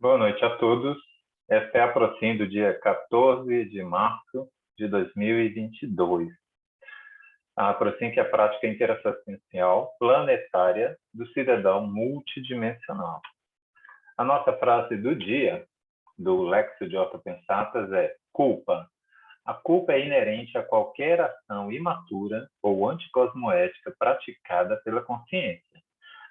Boa noite a todos. Esta é a Procim do dia 14 de março de 2022. A Procim que é a prática interassistencial planetária do cidadão multidimensional. A nossa frase do dia, do Lexio de Otto Pensatas, é culpa. A culpa é inerente a qualquer ação imatura ou anticosmoética praticada pela consciência.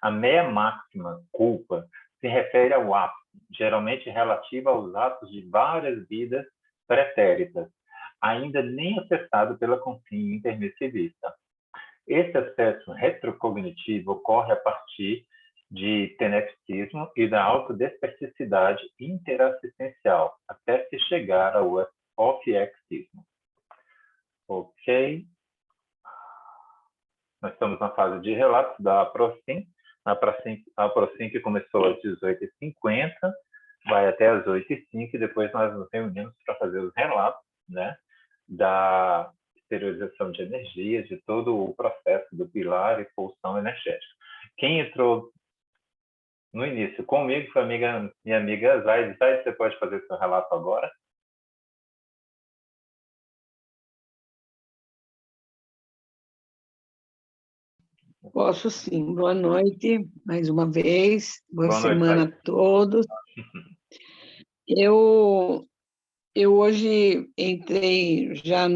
A meia máxima culpa se refere ao ato, geralmente relativa aos atos de várias vidas pretéritas, ainda nem acessado pela consciência intermissivista. Esse acesso retrocognitivo ocorre a partir de tenepsismo e da autodespecificidade interassistencial, até se chegar ao ofiexismo. Ok? Nós estamos na fase de relatos da Procim. A Procim que começou às 18h50, vai até às 8h05, e depois nós nos reunimos para fazer os relatos, né, da exteriorização de energias, de todo o processo do pilar e pulsão energética. Quem entrou no início comigo foi minha amiga Zaide. Zaide, você pode fazer seu relato agora? Posso sim. Boa noite, mais uma vez. Boa noite, semana a todos. Eu hoje entrei já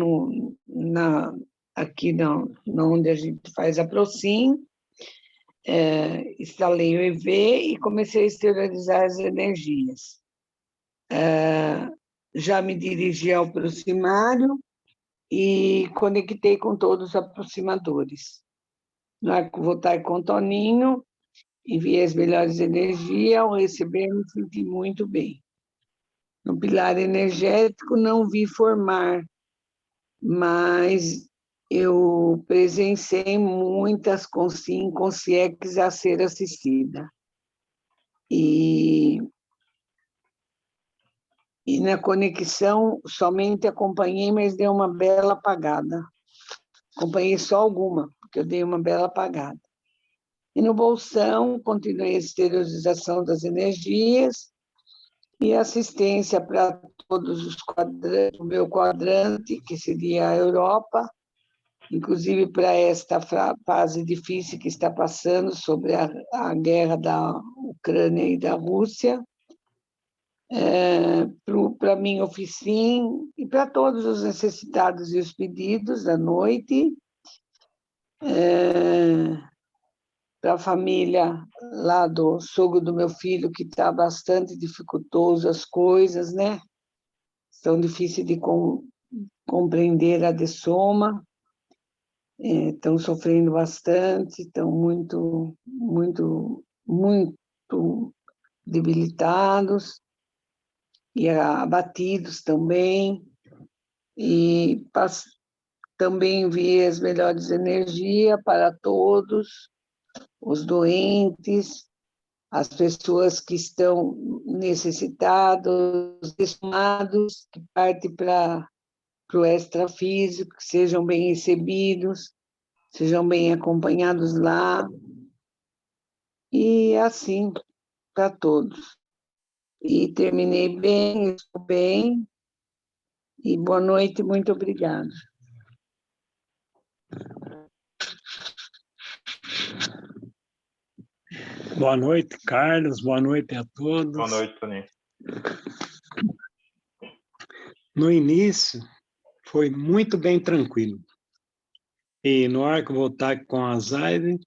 aqui onde a gente faz a Procim, instalei o EV e comecei a exteriorizar as energias. Já me dirigi ao proximário e conectei com todos os aproximadores. No arco voltaico com Toninho, enviei as melhores energias, ao receber me senti muito bem. No pilar energético não vi formar, mas eu presenciei muitas consciências a ser assistida. E na conexão somente acompanhei, mas dei uma bela apagada. Acompanhei só alguma, porque eu dei uma bela apagada. E no bolsão, continuei a exteriorização das energias e assistência para todos os quadrantes, o meu quadrante, que seria a Europa, inclusive para esta fase difícil que está passando sobre a guerra da Ucrânia e da Rússia, para a minha oficina e para todos os necessitados e os pedidos da noite, para a família lá do sogro do meu filho, que está bastante dificultoso as coisas, né? Estão difíceis de compreender a dessoma, estão sofrendo bastante, estão muito, muito, muito debilitados e abatidos também. E também enviei as melhores energias para todos os doentes, as pessoas que estão necessitados, desmados, que partem para o extrafísico, que sejam bem recebidos, sejam bem acompanhados lá, e assim para todos. E terminei bem, estou bem, e boa noite, muito obrigada. Boa noite, Carlos. Boa noite a todos. Boa noite, Toninho. No início, foi muito bem tranquilo. E no arco voltaico com a Zaide,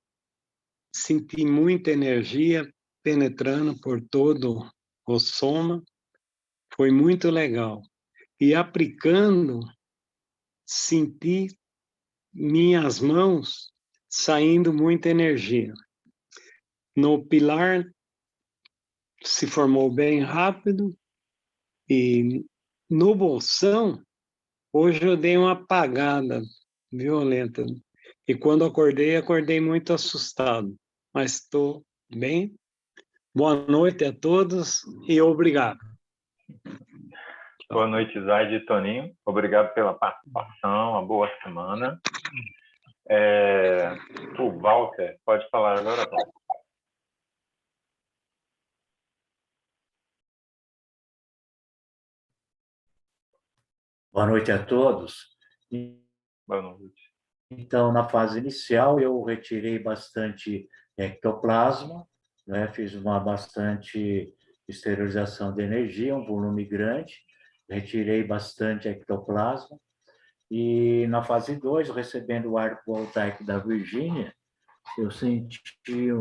senti muita energia penetrando por todo o soma. Foi muito legal. E aplicando, senti minhas mãos saindo muita energia. No pilar, se formou bem rápido, e no bolsão, hoje eu dei uma apagada violenta. E quando acordei muito assustado. Mas estou bem. Boa noite a todos e obrigado. Boa noite, Zaide e Toninho. Obrigado pela participação, uma boa semana. O Walter, pode falar agora, Walter. Boa noite a todos. Boa noite. Então, na fase inicial, eu retirei bastante ectoplasma, né? Fiz uma bastante esterilização de energia, um volume grande, retirei bastante ectoplasma. E na fase 2, recebendo o arco voltaico da Virgínia, eu senti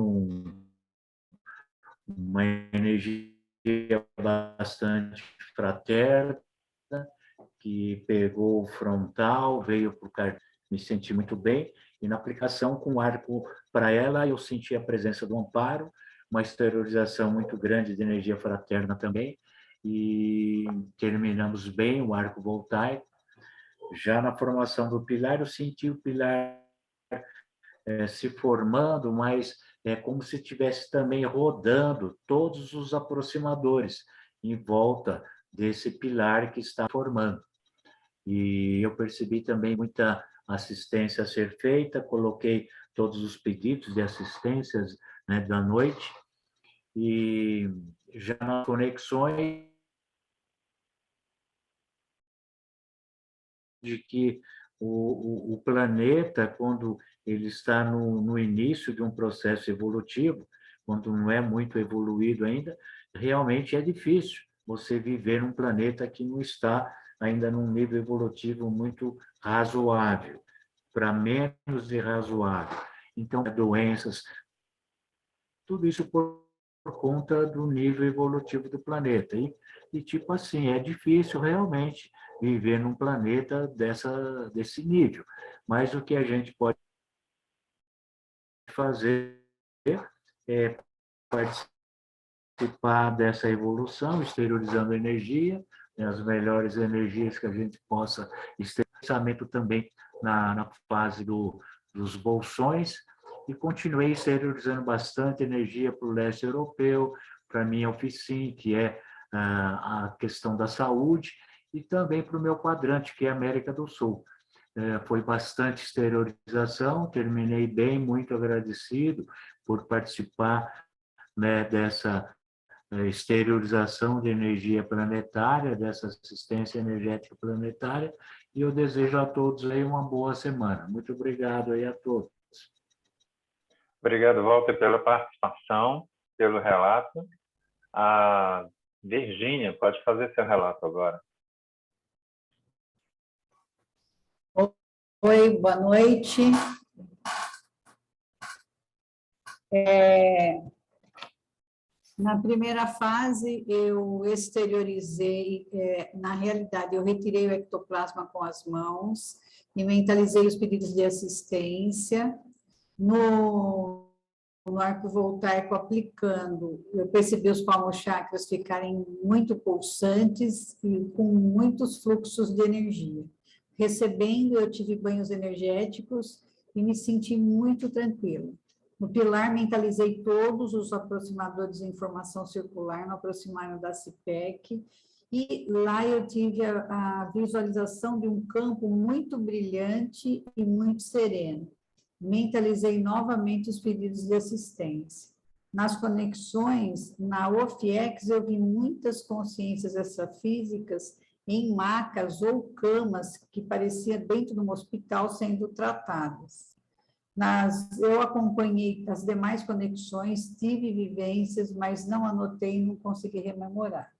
uma energia bastante fraterna, que pegou o frontal, veio para o cardião, me senti muito bem, e na aplicação com o arco para ela, eu senti a presença do amparo, uma exteriorização muito grande de energia fraterna também, e terminamos bem o arco voltaico. Já na formação do pilar, eu senti o pilar se formando, mas é como se estivesse também rodando todos os aproximadores em volta desse pilar que está formando. E eu percebi também muita assistência a ser feita, coloquei todos os pedidos de assistências, né, da noite, e já nas conexões de que o planeta, quando ele está no início de um processo evolutivo, quando não é muito evoluído ainda, realmente é difícil você viver num planeta que não está ainda num nível evolutivo muito razoável, para menos de razoável. Então, doenças, tudo isso por conta do nível evolutivo do planeta. E tipo assim, é difícil realmente viver num planeta desse nível. Mas o que a gente pode fazer é participar dessa evolução, exteriorizando energia, né, as melhores energias que a gente possa pensamento também na fase dos bolsões, e continuei exteriorizando bastante energia para o leste europeu, para a minha oficina, que é a questão da saúde, e também para o meu quadrante, que é a América do Sul. Foi bastante exteriorização, terminei bem, muito agradecido por participar, né, dessa exteriorização de energia planetária, dessa assistência energética planetária, e eu desejo a todos aí uma boa semana. Muito obrigado aí a todos. Obrigado, Walter, pela participação, pelo relato. A Virgínia pode fazer seu relato agora. Oi, boa noite. Na primeira fase, eu exteriorizei, na realidade, eu retirei o ectoplasma com as mãos e mentalizei os pedidos de assistência. No arco voltaico aplicando, eu percebi os palmos-chakras ficarem muito pulsantes e com muitos fluxos de energia. Recebendo, eu tive banhos energéticos e me senti muito tranquila. No pilar, mentalizei todos os aproximadores de informação circular no aproximário da CIPEC, e lá eu tive a visualização de um campo muito brilhante e muito sereno. Mentalizei novamente os pedidos de assistência. Nas conexões, na OFIEX, eu vi muitas consciências extrafísicas em macas ou camas que parecia dentro de um hospital sendo tratadas. Eu acompanhei as demais conexões, tive vivências, mas não anotei e não consegui rememorar.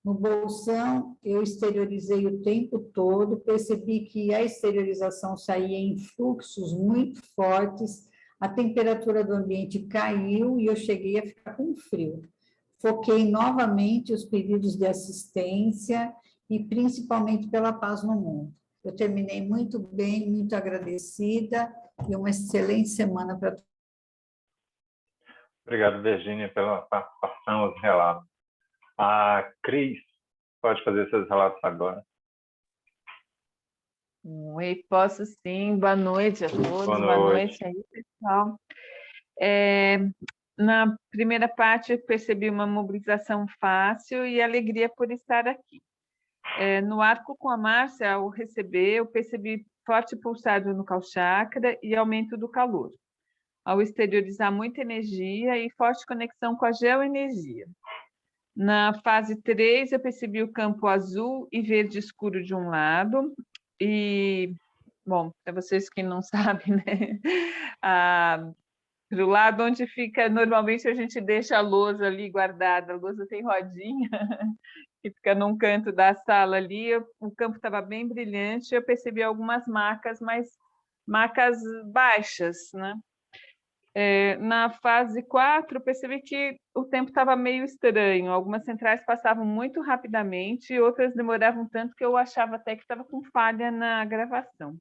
No bolsão, eu exteriorizei o tempo todo, percebi que a exteriorização saía em fluxos muito fortes, a temperatura do ambiente caiu e eu cheguei a ficar com frio. Foquei novamente os pedidos de assistência e principalmente pela paz no mundo. Eu terminei muito bem, muito agradecida, e uma excelente semana para todos. Obrigado, Virgínia, pela participação, os relatos. A Cris pode fazer seus relatos agora. Oi, posso sim. Boa noite a todos. Boa noite aí, pessoal. Na primeira parte, eu percebi uma mobilização fácil e alegria por estar aqui. No arco com a Márcia, ao receber, eu percebi forte pulsado no chakra e aumento do calor. Ao exteriorizar muita energia e forte conexão com a geoenergia. Na fase 3, eu percebi o campo azul e verde escuro de um lado, e, bom, para vocês que não sabem, né, para o lado onde fica, normalmente a gente deixa a lousa ali guardada, a lousa tem rodinha, que fica num canto da sala ali, o campo estava bem brilhante, eu percebi algumas marcas, mas marcas baixas, né? Na fase 4, eu percebi que o tempo estava meio estranho, algumas centrais passavam muito rapidamente, e outras demoravam tanto que eu achava até que estava com falha na gravação.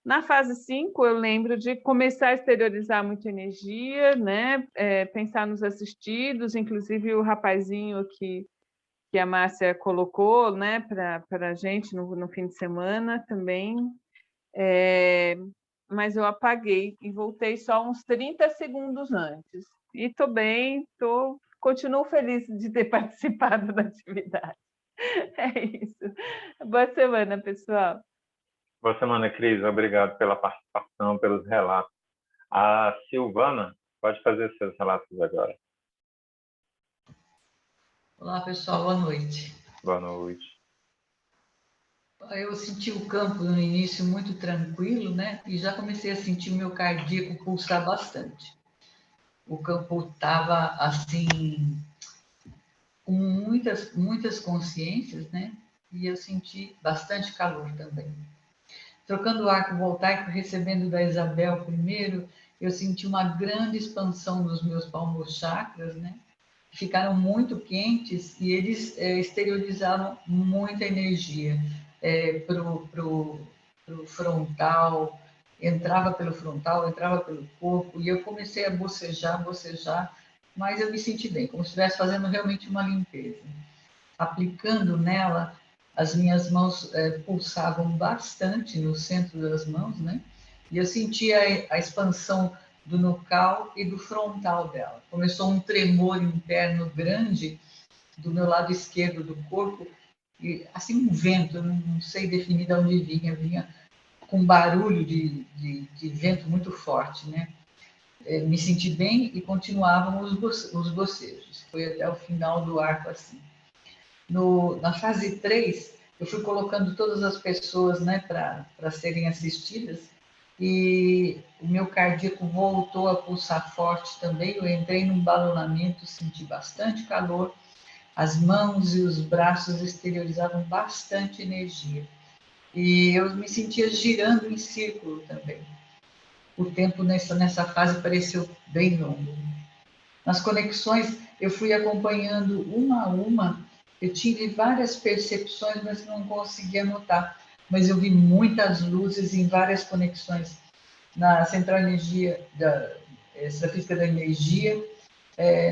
Na fase 5, eu lembro de começar a exteriorizar muita energia, né? Pensar nos assistidos, inclusive o rapazinho que a Márcia colocou, né, para a gente no fim de semana também. Mas eu apaguei e voltei só uns 30 segundos antes. E estou bem, continuo feliz de ter participado da atividade. É isso. Boa semana, pessoal. Boa semana, Cris. Obrigado pela participação, pelos relatos. A Silvana pode fazer seus relatos agora. Olá, pessoal. Boa noite. Boa noite. Eu senti o campo no início muito tranquilo, né? E já comecei a sentir o meu cardíaco pulsar bastante. O campo estava, assim, com muitas consciências, né? E eu senti bastante calor também. Trocando o arco voltaico, recebendo da Isabel primeiro, eu senti uma grande expansão dos meus palmos chakras, né? Ficaram muito quentes e eles exteriorizaram muita energia pro frontal, entrava pelo frontal, entrava pelo corpo, e eu comecei a bocejar, mas eu me senti bem, como se estivesse fazendo realmente uma limpeza. Aplicando nela, as minhas mãos pulsavam bastante no centro das mãos, né? E eu sentia a expansão do nucal e do frontal dela. Começou um tremor interno grande do meu lado esquerdo do corpo, e assim um vento, eu não sei definir de onde vinha com barulho de vento muito forte, né? Me senti bem e continuavam os bocejos. Foi até o final do arco assim. Na fase 3, eu fui colocando todas as pessoas, né, para serem assistidas, e o meu cardíaco voltou a pulsar forte também. Eu entrei num balonamento, senti bastante calor, as mãos e os braços exteriorizavam bastante energia. E eu me sentia girando em círculo também. O tempo nessa fase pareceu bem longo. Nas conexões, eu fui acompanhando uma a uma. Eu tive várias percepções, mas não conseguia anotar. Mas eu vi muitas luzes em várias conexões. Na central energia extrafísica da energia,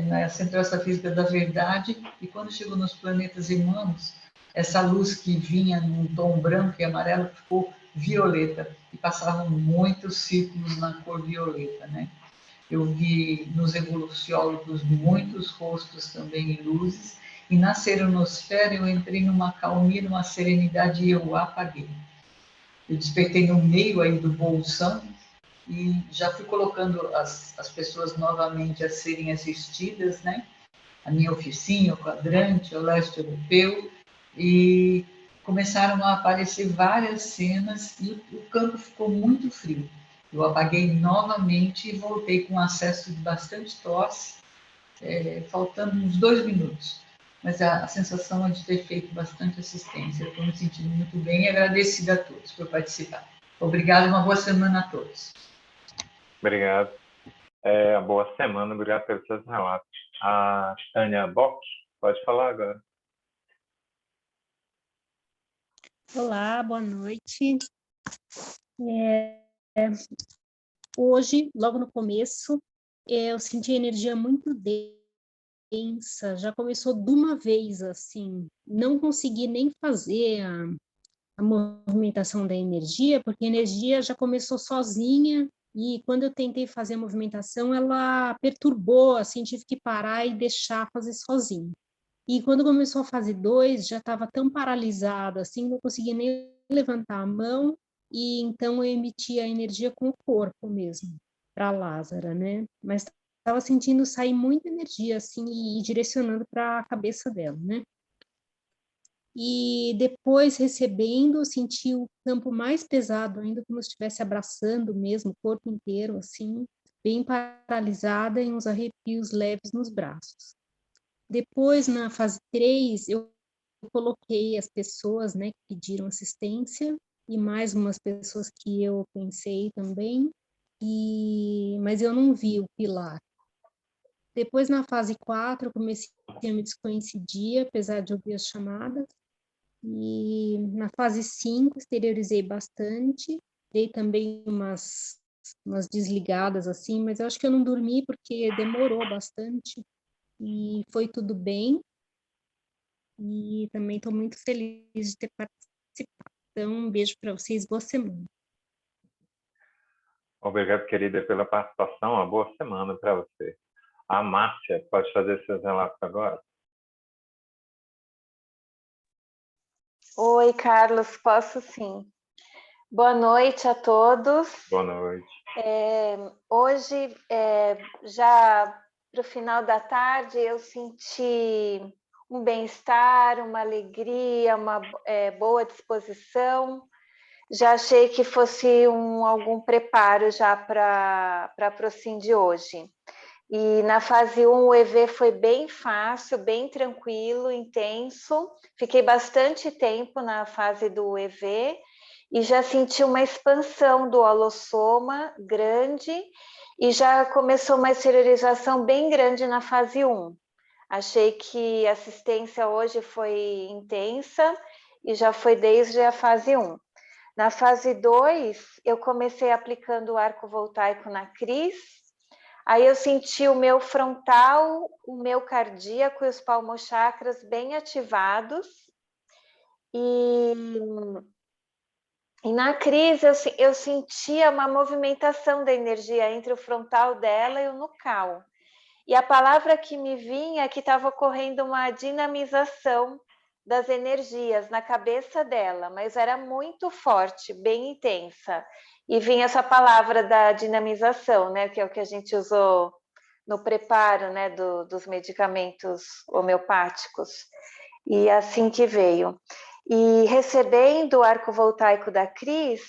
na central extrafísica da verdade, e quando chegou nos planetas irmãos, essa luz que vinha num tom branco e amarelo ficou violeta, e passavam muitos círculos na cor violeta, né? Eu vi nos evoluciólogos muitos rostos também em luzes, e na serenosfera eu entrei numa calmia, numa serenidade, e eu apaguei. Eu despertei no meio aí do bolsão e já fui colocando as pessoas novamente a serem assistidas, né? A minha oficina, o quadrante, o leste europeu, e começaram a aparecer várias cenas e o campo ficou muito frio. Eu apaguei novamente e voltei com acesso de bastante tosse, faltando uns 2 minutos. Mas a sensação é de ter feito bastante assistência. Estou me sentindo muito bem e agradecida a todos por participar. Obrigada, uma boa semana a todos. Obrigado. Boa semana, obrigado pelos seus relatos. A Tânia Bock, pode falar agora. Olá, boa noite. Hoje, logo no começo, eu senti a energia muito densa, já começou de uma vez, assim, não consegui nem fazer a movimentação da energia, porque a energia já começou sozinha, e quando eu tentei fazer a movimentação, ela perturbou, assim, tive que parar e deixar fazer sozinha. E quando começou a fase 2, já estava tão paralisado, assim, não conseguia nem levantar a mão, e então eu emitia a energia com o corpo mesmo, para Lázara, né? Mas estava sentindo sair muita energia, assim, e direcionando para a cabeça dela, né? E depois, recebendo, eu senti o campo mais pesado ainda, como se estivesse abraçando mesmo o corpo inteiro, assim, bem paralisada e uns arrepios leves nos braços. Depois, na fase 3, eu coloquei as pessoas, né, que pediram assistência e mais umas pessoas que eu pensei também, mas eu não vi o pilar. Depois, na fase 4, eu comecei a me descoincidir, apesar de ouvir as chamadas. E na fase 5, exteriorizei bastante, dei também umas desligadas, assim, mas eu acho que eu não dormi porque demorou bastante e foi tudo bem. E também estou muito feliz de ter participado. Então, um beijo para vocês, boa semana. Obrigado, querida, pela participação. Uma boa semana para você. A Márcia, pode fazer seus relatos agora? Oi, Carlos, posso sim. Boa noite a todos. Boa noite. Hoje, já para o final da tarde, eu senti um bem-estar, uma alegria, uma boa disposição. Já achei que fosse algum preparo já para a Procim de hoje. E na fase 1 o EV foi bem fácil, bem tranquilo, intenso. Fiquei bastante tempo na fase do EV e já senti uma expansão do holossoma grande e já começou uma exteriorização bem grande na fase 1. Achei que a assistência hoje foi intensa e já foi desde a fase 1. Na fase 2, eu comecei aplicando o arco voltaico na Cris. Aí eu senti o meu frontal, o meu cardíaco e os palmochakras bem ativados. E na Cris eu sentia uma movimentação da energia entre o frontal dela e o nucal. E a palavra que me vinha é que estava ocorrendo uma dinamização das energias na cabeça dela, mas era muito forte, bem intensa. E vinha essa palavra da dinamização, né, que é o que a gente usou no preparo, né, dos medicamentos homeopáticos. E assim que veio. E recebendo o arco voltaico da Cris,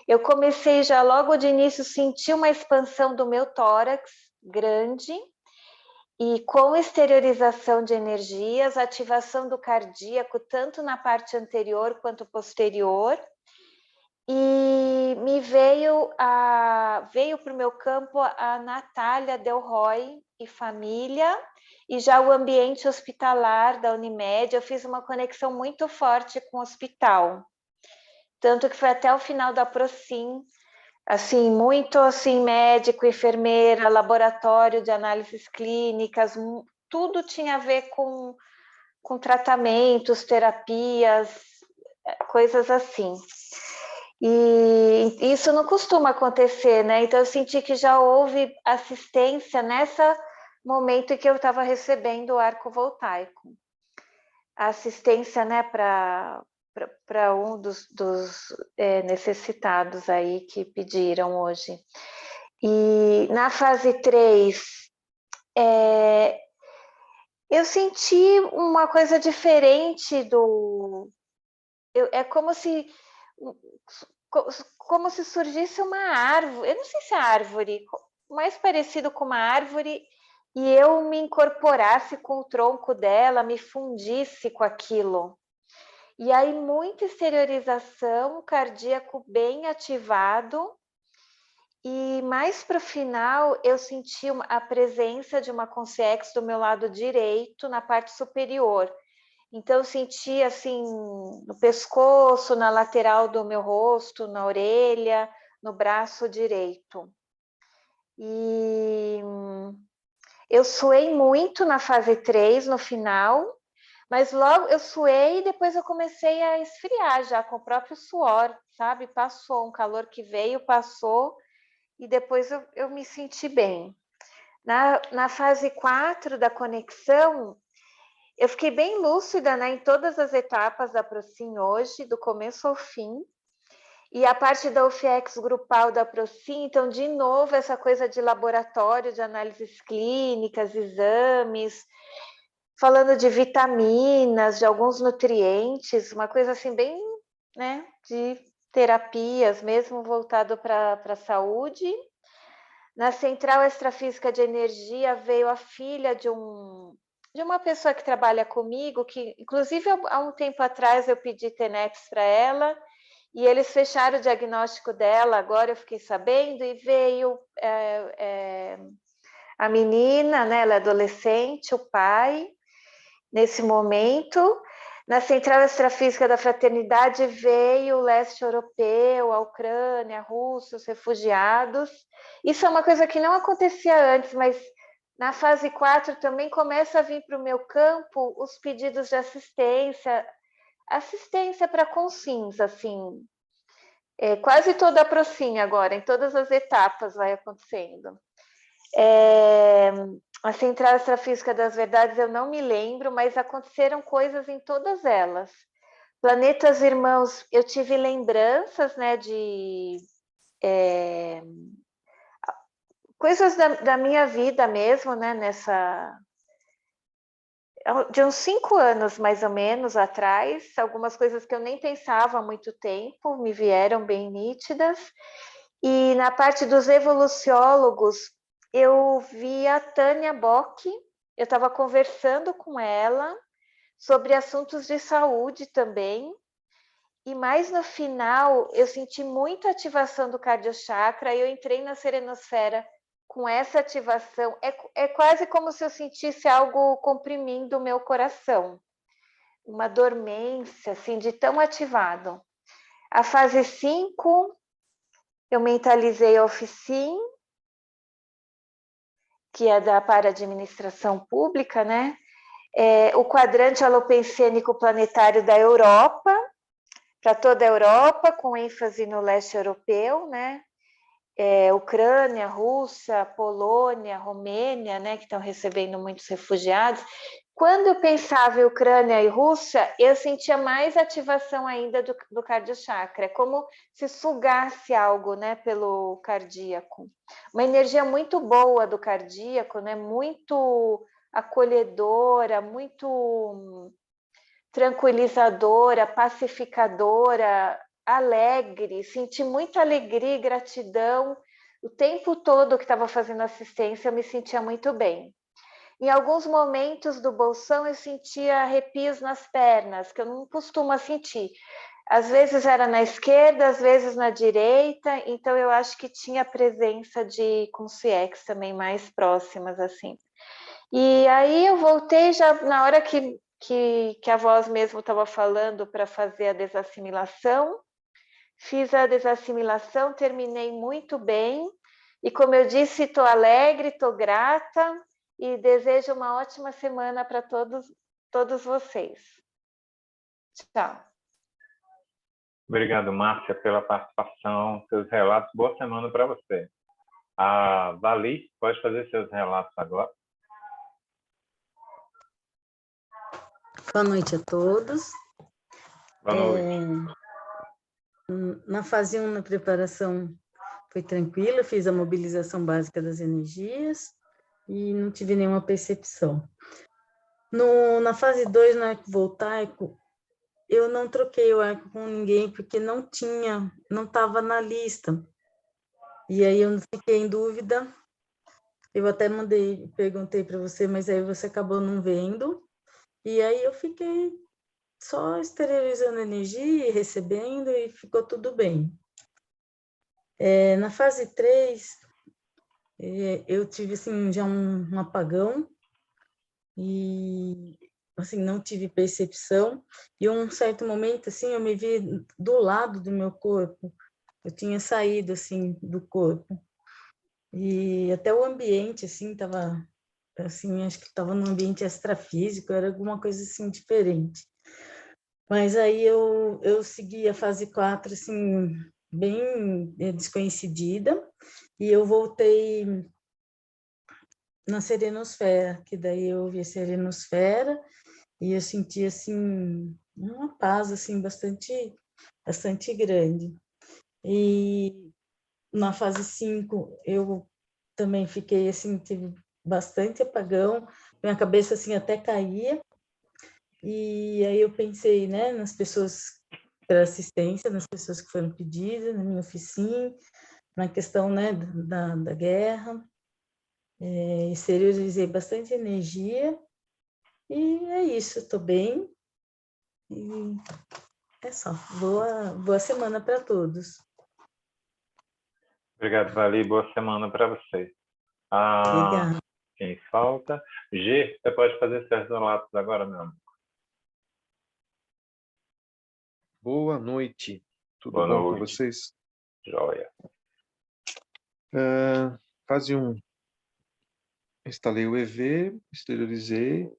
eu comecei já logo de início a sentir uma expansão do meu tórax grande, e com exteriorização de energias, ativação do cardíaco, tanto na parte anterior quanto posterior, e me veio para o meu campo a Natália Del Roy e família, e já o ambiente hospitalar da Unimed. Eu fiz uma conexão muito forte com o hospital, tanto que foi até o final da Procim, assim, muito assim, médico, enfermeira, laboratório de análises clínicas, tudo tinha a ver com tratamentos, terapias, coisas assim. E isso não costuma acontecer, né? Então eu senti que já houve assistência nesse momento em que eu estava recebendo o arco voltaico. A assistência, né, para um dos necessitados aí que pediram hoje. E na fase 3, eu senti uma coisa diferente é como se surgisse uma árvore, eu não sei se é árvore, mais parecido com uma árvore, e eu me incorporasse com o tronco dela, me fundisse com aquilo. E aí, muita exteriorização, cardíaco bem ativado. E mais para o final, eu senti a presença de uma consciência do meu lado direito, na parte superior. Então, eu senti assim, no pescoço, na lateral do meu rosto, na orelha, no braço direito. E eu suei muito na fase 3, no final. Mas logo eu suei e depois eu comecei a esfriar já com o próprio suor, sabe? Passou, um calor que veio, passou, e depois eu me senti bem. Na fase 4 da conexão, eu fiquei bem lúcida, né, em todas as etapas da Procim hoje, do começo ao fim. E a parte da UFIEX grupal da Procin, então, de novo, essa coisa de laboratório, de análises clínicas, exames, falando de vitaminas, de alguns nutrientes, uma coisa assim bem, né, de terapias, mesmo voltado para a saúde. Na Central Extrafísica de Energia veio a filha de uma pessoa que trabalha comigo, que inclusive há um tempo atrás eu pedi Tenex para ela, e eles fecharam o diagnóstico dela, agora eu fiquei sabendo, e veio a menina, né, ela é adolescente, o pai, nesse momento. Na Central Extrafísica da Fraternidade veio o leste europeu, a Ucrânia, a Rússia, os refugiados. Isso é uma coisa que não acontecia antes, mas na fase 4 também começa a vir para o meu campo os pedidos de assistência para consins, assim, quase toda a Procin agora, em todas as etapas vai acontecendo. A Central Extrafísica das Verdades eu não me lembro, mas aconteceram coisas em todas elas. Planetas Irmãos, eu tive lembranças, né, de coisas da minha vida mesmo, né, de uns 5 anos, mais ou menos, atrás, algumas coisas que eu nem pensava há muito tempo, me vieram bem nítidas. E na parte dos evoluciólogos, eu vi a Tânia Bock, eu estava conversando com ela sobre assuntos de saúde também, e mais no final, eu senti muita ativação do cardiochakra, eu entrei na serenosfera com essa ativação, é quase como se eu sentisse algo comprimindo o meu coração, uma dormência, assim, de tão ativado. A fase 5, eu mentalizei a Oficin, que é da para-administração pública, né? O quadrante alopensênico planetário da Europa, para toda a Europa, com ênfase no leste europeu, né? Ucrânia, Rússia, Polônia, Romênia, né, que estão recebendo muitos refugiados. Quando eu pensava em Ucrânia e Rússia, eu sentia mais ativação ainda do cardiochakra, como se sugasse algo, né, pelo cardíaco. Uma energia muito boa do cardíaco, né, muito acolhedora, muito tranquilizadora, pacificadora, alegre, senti muita alegria e gratidão o tempo todo que estava fazendo assistência, eu me sentia muito bem. Em alguns momentos do bolsão eu sentia arrepios nas pernas, que eu não costumo sentir. Às vezes era na esquerda, às vezes na direita, então eu acho que tinha presença de consciex também mais próximas, assim. E aí eu voltei já na hora que a voz mesmo estava falando para fazer a desassimilação. Fiz a desassimilação, terminei muito bem. E como eu disse, estou alegre, estou grata e desejo uma ótima semana para todos vocês. Tchau. Obrigado, Márcia, pela participação, seus relatos. Boa semana para você. A Vali, pode fazer seus relatos agora. Boa noite a todos. Boa noite. Na fase 1, na preparação, foi tranquilo, fiz a mobilização básica das energias e não tive nenhuma percepção. Na fase 2, no arco voltaico, eu não troquei o arco com ninguém, porque não estava na lista. E aí eu fiquei em dúvida. Eu até perguntei para você, mas aí você acabou não vendo. E aí eu fiquei só esterilizando energia e recebendo e ficou tudo bem. Na fase 3, eu tive assim, já um apagão e assim, não tive percepção. E um certo momento, assim, eu me vi do lado do meu corpo. Eu tinha saído, assim, do corpo. E até o ambiente, assim, estava, assim, acho que estava num ambiente extrafísico, era alguma coisa, assim, diferente. Mas aí eu segui a fase 4, assim, bem desconhecida, e eu voltei na serenosfera, que daí eu vi a serenosfera, e eu senti, assim, uma paz, assim, bastante grande. E na fase 5, eu também fiquei assim, tive bastante apagão, minha cabeça assim até caía. E aí eu pensei, né, nas pessoas para assistência, nas pessoas que foram pedidas, na minha oficina, na questão, né, da guerra. Exteriorizei bastante energia. E é isso, estou bem. E é só. Boa semana para todos. Obrigado, Vali. Boa semana para você. Ah, Obrigada. quem falta? G, você pode fazer seus relatos agora, meu amigo. Boa noite. Tudo Boa bom com noite. vocês? Joia. Fase 1. Instalei o EV, exteriorizei,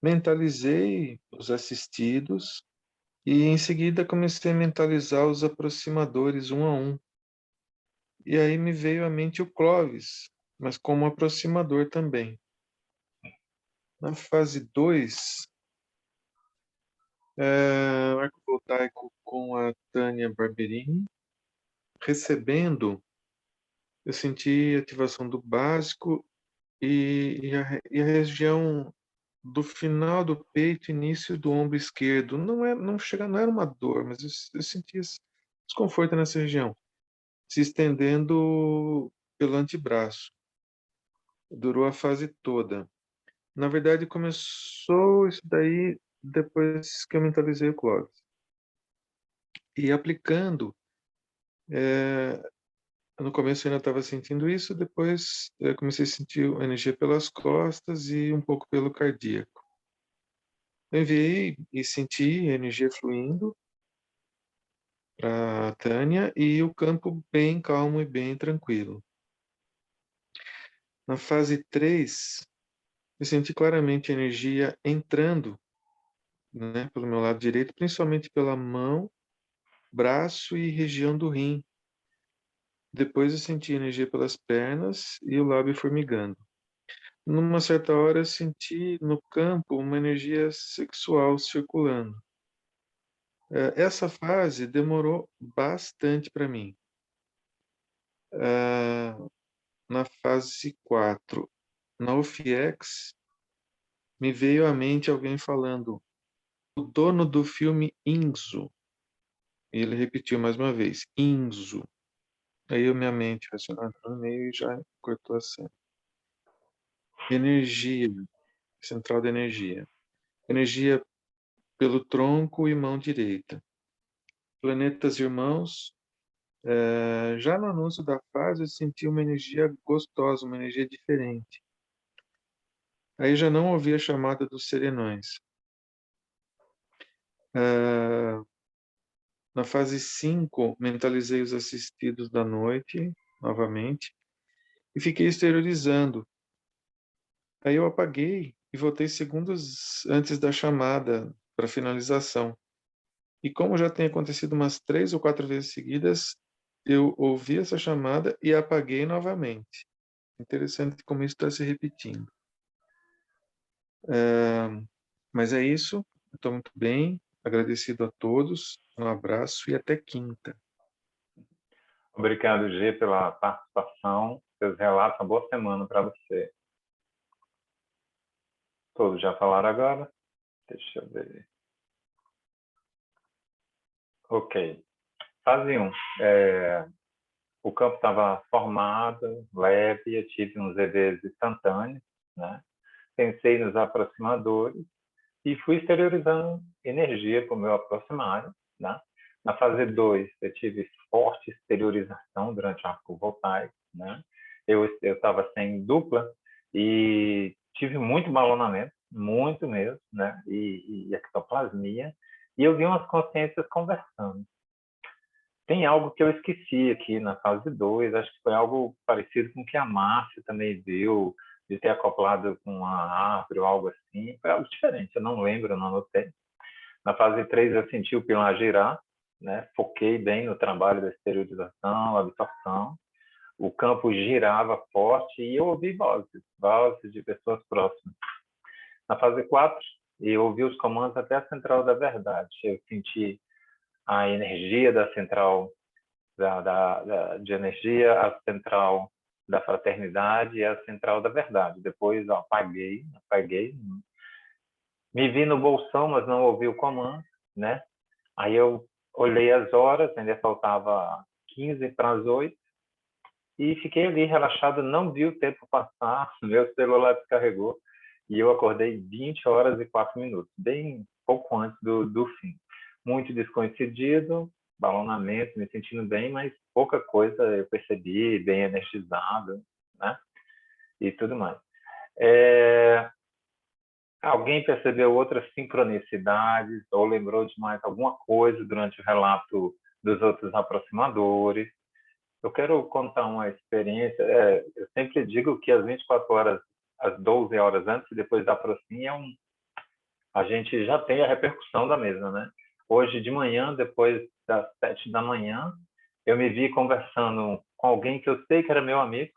mentalizei os assistidos e em seguida comecei a mentalizar os aproximadores um a um. E aí me veio à mente o Clóvis, mas como aproximador também. Na fase 2, arco voltaico com a Tânia Barberini, recebendo, eu senti ativação do básico e a região do final do peito, início do ombro esquerdo. Não era uma dor, mas eu sentia esse desconforto nessa região, se estendendo pelo antebraço. Durou a fase toda. Na verdade, começou isso daí depois que eu mentalizei o Clóvis. E aplicando, no começo eu ainda estava sentindo isso, depois eu comecei a sentir a energia pelas costas e um pouco pelo cardíaco. Eu enviei e senti a energia fluindo para a Tânia e o campo bem calmo e bem tranquilo. Na fase 3, eu senti claramente a energia entrando, né, pelo meu lado direito, principalmente pela mão, braço e região do rim. Depois eu senti energia pelas pernas e o lábio formigando. Numa certa hora eu senti no campo uma energia sexual circulando. Essa fase demorou bastante para mim. Na fase 4, na UFIEX, me veio à mente alguém falando o dono do filme Inzo. E ele repetiu mais uma vez, Inzo. Aí minha mente racional entrou no meio e já cortou a cena. Energia, central de energia. Energia pelo tronco e mão direita. Planetas irmãos. Já no anúncio da fase, eu senti uma energia gostosa, uma energia diferente. Aí já não ouvi a chamada dos serenões. Na fase 5, mentalizei os assistidos da noite, novamente, e fiquei exteriorizando. Aí eu apaguei e voltei segundos antes da chamada para finalização. E como já tem acontecido umas 3 ou 4 vezes seguidas, eu ouvi essa chamada e apaguei novamente. Interessante como isso está se repetindo. Mas é isso. Estou muito bem. Agradecido a todos. Um abraço e até quinta. Obrigado, G, pela participação. Seus relatos, uma boa semana para você. Todos já falaram agora? Deixa eu ver. Ok. Fase 1. O campo estava formado, leve, eu tive uns EVs instantâneos, né? Pensei nos aproximadores e fui exteriorizando energia para o meu aproximário, né? Na fase 2, eu tive forte exteriorização durante o arco voltaico, né? Eu estava sem dupla e tive muito balonamento, muito mesmo, né? E ectoplasmia, e eu vi umas consciências conversando. Tem algo que eu esqueci aqui na fase 2, acho que foi algo parecido com o que a Márcia também viu, de ter acoplado com uma árvore ou algo assim. Foi algo diferente, eu não lembro, eu não anotei. Na fase 3, eu senti o pilar girar, né? Foquei bem no trabalho da esterilização, absorção. O campo girava forte e eu ouvi vozes de pessoas próximas. Na fase 4, eu ouvi os comandos até a central da verdade. Eu senti a energia da central de energia, a central da fraternidade e a central da verdade. Depois apaguei, me vi no bolsão, mas não ouvi o comando, né? Aí eu olhei as horas, ainda faltava 15 para as 8, e fiquei ali relaxado, não vi o tempo passar, meu celular descarregou, e eu acordei 20 horas e 4 minutos, bem pouco antes do fim. Muito descoincidido, balonamento, me sentindo bem, mas pouca coisa eu percebi, bem energizado, né? E tudo mais. Alguém percebeu outras sincronicidades ou lembrou de mais alguma coisa durante o relato dos outros aproximadores? Eu quero contar uma experiência. Eu sempre digo que às 24 horas, às 12 horas antes e depois da aproxim, a gente já tem a repercussão da mesma, né? Hoje de manhã, depois das 7 da manhã, eu me vi conversando com alguém que eu sei que era meu amigo,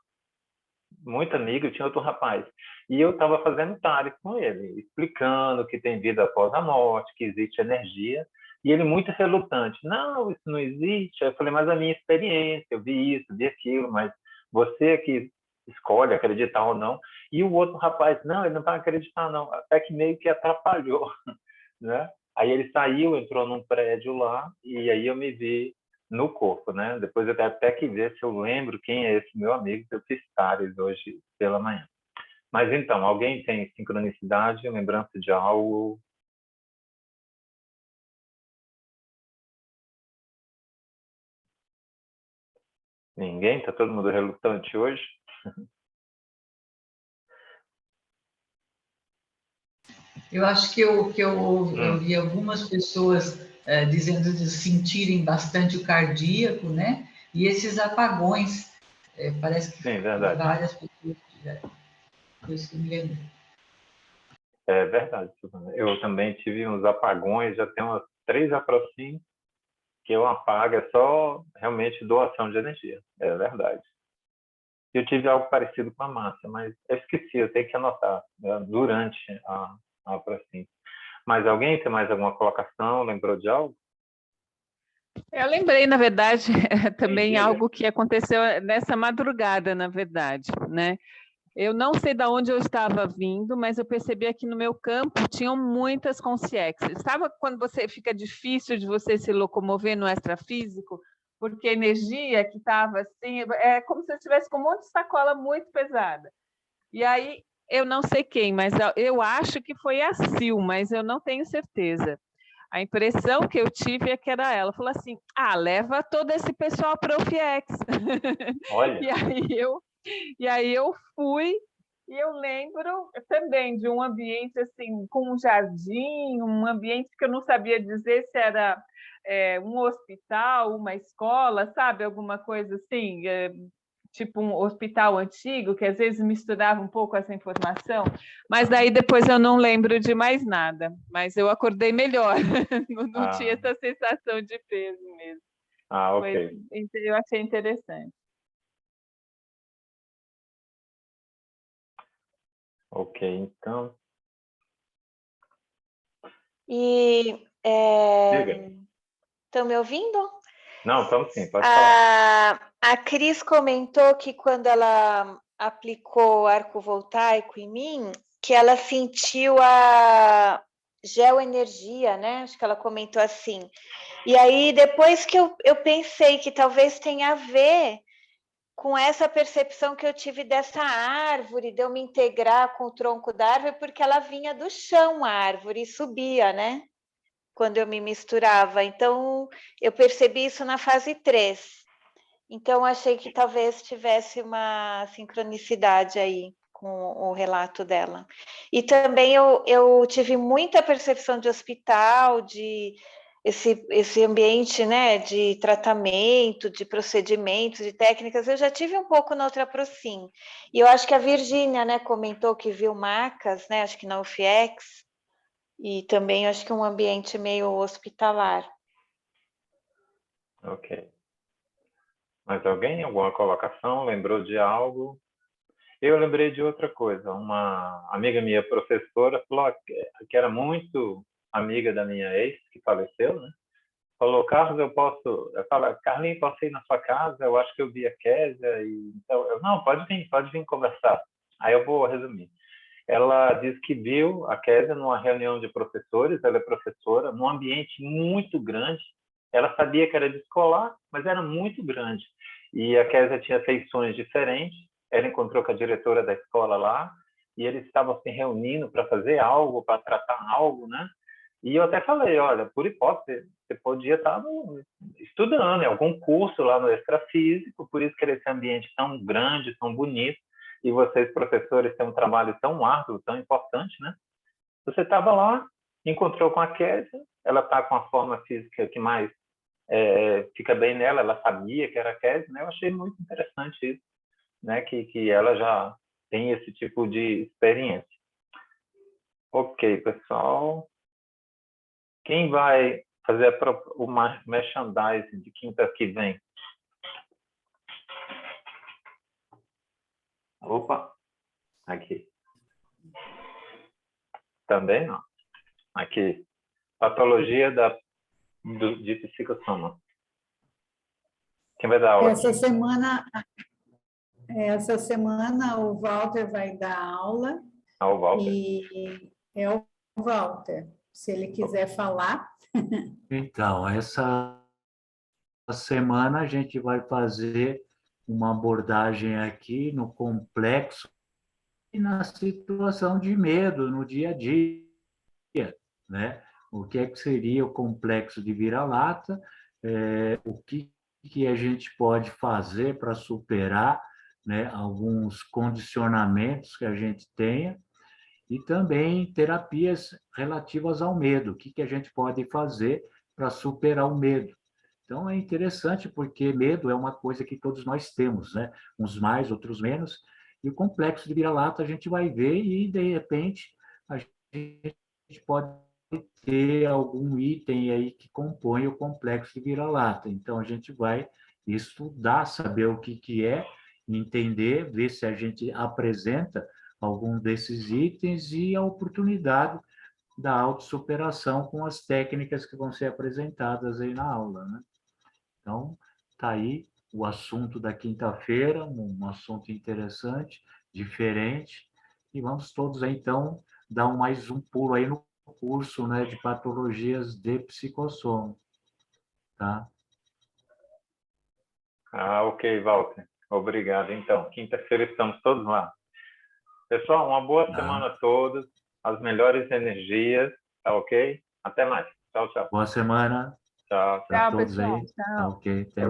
muito amigo, tinha outro rapaz. E eu estava fazendo tarefas com ele, explicando que tem vida após a morte, que existe energia. E ele muito relutante. Não, isso não existe. Aí eu falei, mas a minha experiência, eu vi isso, vi aquilo, mas você que escolhe acreditar ou não. E o outro rapaz, não, ele não vai acreditar não. Até que meio que atrapalhou, né? Aí ele saiu, entrou num prédio lá, e aí eu me vi no corpo, né? Depois eu tenho até que ver se eu lembro quem é esse meu amigo, que eu fiz tares hoje pela manhã. Mas então, alguém tem sincronicidade, lembrança de algo? Ninguém? Tá todo mundo relutante hoje? Eu acho que eu ouvi algumas pessoas dizendo de sentirem bastante o cardíaco, né? E esses apagões, parece que Sim, verdade. várias pessoas tiveram. Por isso que eu me lembro. É verdade, Silvana. Eu também tive uns apagões, já tem umas 3 aproximações que eu apago, é só realmente doação de energia. É verdade. Eu tive algo parecido com a Márcia, mas eu esqueci, eu tenho que anotar, né, durante a aproximação. Mas alguém tem mais alguma colocação? Lembrou de algo? Eu lembrei, na verdade, também diga. algo que aconteceu nessa madrugada, na verdade, né? Eu não sei de onde eu estava vindo, mas eu percebi aqui no meu campo tinham muitas consciências. Sabe quando você fica difícil de você se locomover no extrafísico? Porque a energia que estava assim, é como se eu estivesse com um monte de sacola muito pesada. E aí, eu não sei quem, mas eu acho que foi a Sil, mas eu não tenho certeza. A impressão que eu tive é que era ela. Falou assim, leva todo esse pessoal para o FIEX. Olha. E aí eu fui, e eu lembro também de um ambiente assim, com um jardim, um ambiente que eu não sabia dizer se era um hospital, uma escola, sabe? Alguma coisa assim, tipo um hospital antigo, que às vezes misturava um pouco essa informação, mas daí depois eu não lembro de mais nada. Mas eu acordei melhor, não tinha essa sensação de peso mesmo. Ok. Eu achei interessante. Ok, então. E Diga. estão me ouvindo? Não, estamos sim, pode falar. A Cris comentou que quando ela aplicou o arco voltaico em mim, que ela sentiu a geoenergia, né? Acho que ela comentou assim. E aí, depois que eu pensei que talvez tenha a ver com essa percepção que eu tive dessa árvore, de eu me integrar com o tronco da árvore, porque ela vinha do chão, a árvore, e subia, né? Quando eu me misturava. Então, eu percebi isso na fase 3. Então, achei que talvez tivesse uma sincronicidade aí com o relato dela. E também eu tive muita percepção de hospital, de esse ambiente, né, de tratamento, de procedimentos, de técnicas. Eu já tive um pouco na outra Procim. E eu acho que a Virgínia, né, comentou que viu macas, né, acho que na UFIEX, e também acho que um ambiente meio hospitalar. Ok. Mais alguém? Alguma colocação? Lembrou de algo? Eu lembrei de outra coisa. Uma amiga minha, professora, falou que era muito amiga da minha ex, que faleceu, né? falou, Carlos, eu falo, Carlinhos, posso ir na sua casa? Eu acho que eu vi a Kézia, e então, não, pode vir conversar. Aí eu vou resumir. Ela disse que viu a Kézia numa reunião de professores, ela é professora, num ambiente muito grande. Ela sabia que era descolar, mas era muito grande. E a Kézia tinha feições diferentes. Ela encontrou com a diretora da escola lá, e eles estavam se reunindo para fazer algo, para tratar algo, né? E eu até falei, olha, por hipótese, você podia estar estudando em algum curso lá no extrafísico, por isso que esse ambiente tão grande, tão bonito, e vocês, professores, têm um trabalho tão árduo, tão importante, né? Você estava lá, encontrou com a Kézia, ela está com a forma física que mais fica bem nela, ela sabia que era a Kézia, né? Eu achei muito interessante isso, né? Que ela já tem esse tipo de experiência. Ok, pessoal. Quem vai fazer o merchandising de quinta que vem? Opa, aqui. Também não. Aqui. Patologia de psicossoma. Quem vai dar aula? Essa semana o Walter vai dar aula. O Walter. E é o Walter, se ele quiser falar. Então, essa semana a gente vai fazer uma abordagem aqui no complexo e na situação de medo no dia a dia, né? O que é que seria o complexo de vira-lata, o que a gente pode fazer para superar, né, alguns condicionamentos que a gente tenha, e também terapias relativas ao medo, o que a gente pode fazer para superar o medo. Então, é interessante porque medo é uma coisa que todos nós temos, né? Uns mais, outros menos, e o complexo de vira-lata a gente vai ver e, de repente, a gente pode ter algum item aí que compõe o complexo de vira-lata. Então, a gente vai estudar, saber o que é, entender, ver se a gente apresenta algum desses itens e a oportunidade da autossuperação com as técnicas que vão ser apresentadas aí na aula, né? Então, está aí o assunto da quinta-feira, um assunto interessante, diferente, e vamos todos aí, então, dar mais um pulo aí no curso, né, de patologias de psicossoma, tá? Ok, Walter. Obrigado. Então, quinta-feira estamos todos lá. Pessoal, uma boa semana a todos, as melhores energias, tá ok? Até mais. Tchau, tchau. Boa semana. Tchau, para Tchau, todos pessoal. aí. Tchau. Tá ok. Até